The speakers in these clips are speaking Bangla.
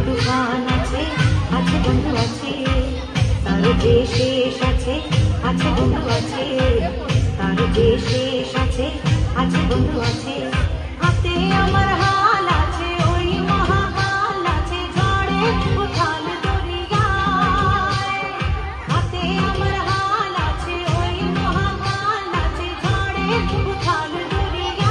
তুফান আছে আছে বন্ধু আছে তার যে শেষ আছে আছে বন্ধু আছে তার যে শেষ আছে আছে বন্ধু আছে হাতে আমার হাল আছে ওই মহাকাল আছে ঝড়ে উথাল দরিয়ায় হাতে আমার হাল আছে ওই মহাকাল আছে ঝড়ে উথাল দরিয়ায়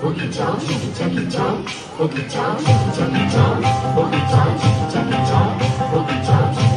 Jackie Chan, Boogie Chan, Jackie Chan, Boogie Chan, Jackie Chan, Boogie Chan.